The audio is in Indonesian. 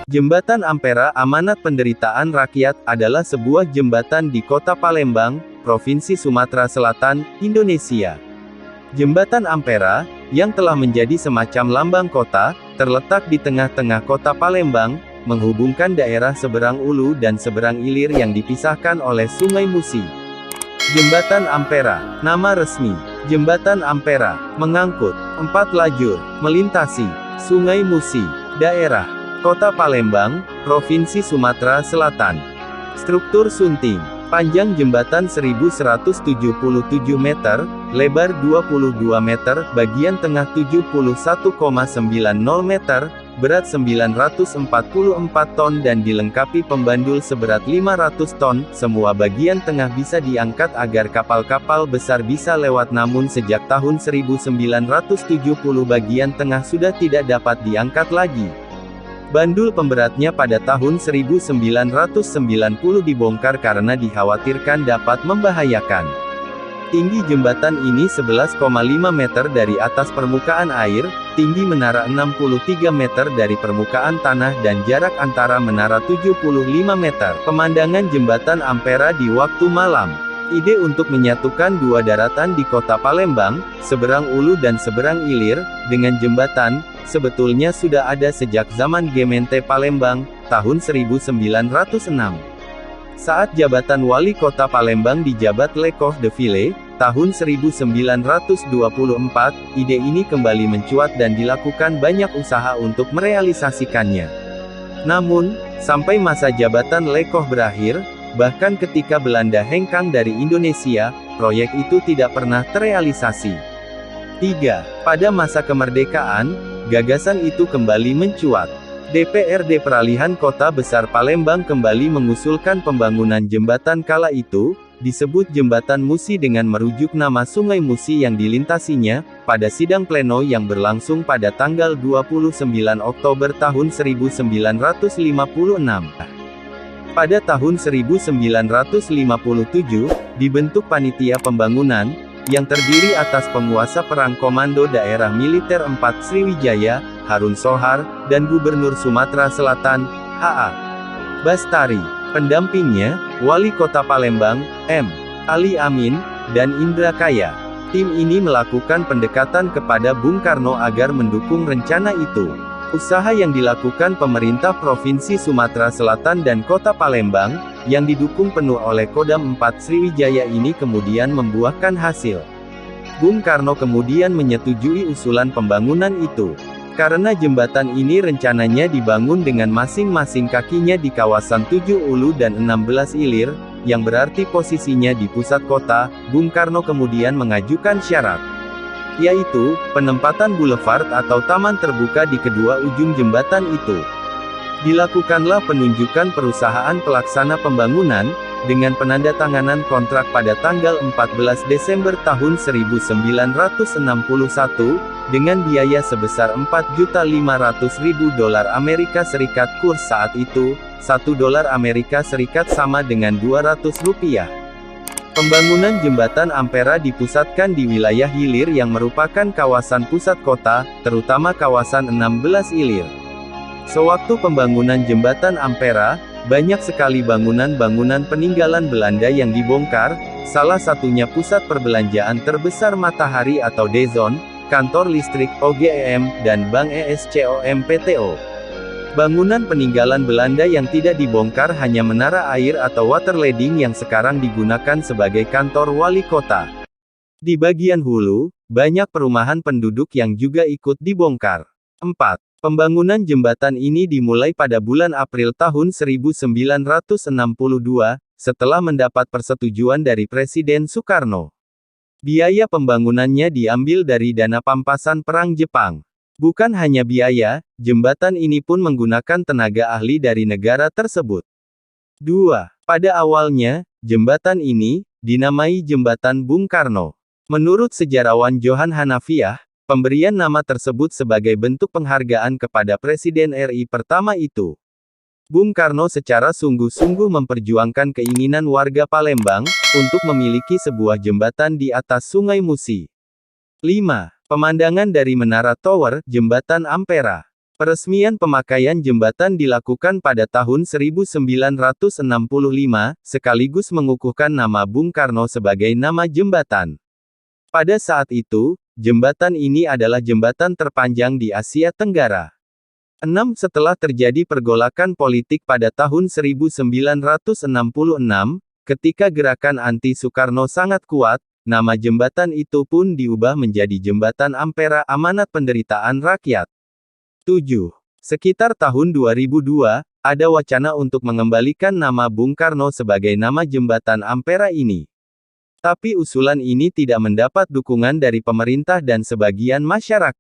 Jembatan Ampera Amanat Penderitaan Rakyat adalah sebuah jembatan di Kota Palembang, Provinsi Sumatera Selatan, Indonesia. Jembatan Ampera, yang telah menjadi semacam lambang kota, terletak di tengah-tengah Kota Palembang, menghubungkan daerah seberang Ulu dan seberang Ilir yang dipisahkan oleh Sungai Musi. Jembatan Ampera, nama resmi, Jembatan Ampera, mengangkut 4 lajur, melintasi Sungai Musi, daerah Kota Palembang, Provinsi Sumatera Selatan. Struktur sunting, panjang jembatan 1177 meter, lebar 22 meter, bagian tengah 71,90 meter, berat 944 ton dan dilengkapi pembandul seberat 500 ton, semua bagian tengah bisa diangkat agar kapal-kapal besar bisa lewat, namun sejak tahun 1970 bagian tengah sudah tidak dapat diangkat lagi. Bandul pemberatnya pada tahun 1990 dibongkar karena dikhawatirkan dapat membahayakan. Tinggi jembatan ini 11,5 meter dari atas permukaan air, tinggi menara 63 meter dari permukaan tanah dan jarak antara menara 75 meter. Pemandangan jembatan Ampera di waktu malam. Ide untuk menyatukan dua daratan di Kota Palembang, seberang Ulu dan seberang Ilir, dengan jembatan, sebetulnya sudah ada sejak zaman Gemeente Palembang, tahun 1906. Saat jabatan Wali Kota Palembang dijabat Lecoq de Ville, tahun 1924, ide ini kembali mencuat dan dilakukan banyak usaha untuk merealisasikannya. Namun, sampai masa jabatan Lecoq berakhir, bahkan ketika Belanda hengkang dari Indonesia, proyek itu tidak pernah terrealisasi. 3. Pada masa kemerdekaan, gagasan itu kembali mencuat. DPRD Peralihan Kota Besar Palembang kembali mengusulkan pembangunan jembatan kala itu, disebut Jembatan Musi dengan merujuk nama Sungai Musi yang dilintasinya, pada sidang pleno yang berlangsung pada tanggal 29 Oktober tahun 1956. Pada tahun 1957, dibentuk Panitia Pembangunan, yang terdiri atas penguasa perang Komando Daerah Militer 4 Sriwijaya, Harun Sohar, dan Gubernur Sumatera Selatan, H.A. Bastari. Pendampingnya, Wali Kota Palembang, M. Ali Amin, dan Indra Kaya. Tim ini melakukan pendekatan kepada Bung Karno agar mendukung rencana itu. Usaha yang dilakukan pemerintah Provinsi Sumatera Selatan dan Kota Palembang, yang didukung penuh oleh Kodam 4 Sriwijaya ini kemudian membuahkan hasil. Bung Karno kemudian menyetujui usulan pembangunan itu. Karena jembatan ini rencananya dibangun dengan masing-masing kakinya di kawasan 7 Ulu dan 16 Ilir, yang berarti posisinya di pusat kota, Bung Karno kemudian mengajukan syarat, yaitu, penempatan boulevard atau taman terbuka di kedua ujung jembatan itu. Dilakukanlah penunjukan perusahaan pelaksana pembangunan, dengan penandatanganan kontrak pada tanggal 14 Desember tahun 1961, dengan biaya sebesar $4.500.000 Amerika Serikat. Kurs saat itu, $1 Amerika Serikat sama dengan Rp200. Pembangunan jembatan Ampera dipusatkan di wilayah hilir yang merupakan kawasan pusat kota, terutama kawasan 16 Ilir. Sewaktu pembangunan jembatan Ampera, banyak sekali bangunan-bangunan peninggalan Belanda yang dibongkar, salah satunya pusat perbelanjaan terbesar Matahari atau DAZN, kantor listrik OGM, dan Bank ESCOM PTO. Bangunan peninggalan Belanda yang tidak dibongkar hanya menara air atau waterleading yang sekarang digunakan sebagai kantor wali kota. Di bagian hulu, banyak perumahan penduduk yang juga ikut dibongkar. 4. Pembangunan jembatan ini dimulai pada bulan April tahun 1962, setelah mendapat persetujuan dari Presiden Soekarno. Biaya pembangunannya diambil dari dana pampasan perang Jepang. Bukan hanya biaya, jembatan ini pun menggunakan tenaga ahli dari negara tersebut. 2. Pada awalnya, jembatan ini dinamai Jembatan Bung Karno. Menurut sejarawan Johan Hanafiah, pemberian nama tersebut sebagai bentuk penghargaan kepada Presiden RI pertama itu. Bung Karno secara sungguh-sungguh memperjuangkan keinginan warga Palembang untuk memiliki sebuah jembatan di atas Sungai Musi. 5. Pemandangan dari Menara Tower, Jembatan Ampera. Peresmian pemakaian jembatan dilakukan pada tahun 1965, sekaligus mengukuhkan nama Bung Karno sebagai nama jembatan. Pada saat itu, jembatan ini adalah jembatan terpanjang di Asia Tenggara. 6. Setelah terjadi pergolakan politik pada tahun 1966, ketika gerakan anti-Soekarno sangat kuat, nama jembatan itu pun diubah menjadi Jembatan Ampera Amanat Penderitaan Rakyat. 7. Sekitar tahun 2002, ada wacana untuk mengembalikan nama Bung Karno sebagai nama Jembatan Ampera ini. Tapi usulan ini tidak mendapat dukungan dari pemerintah dan sebagian masyarakat.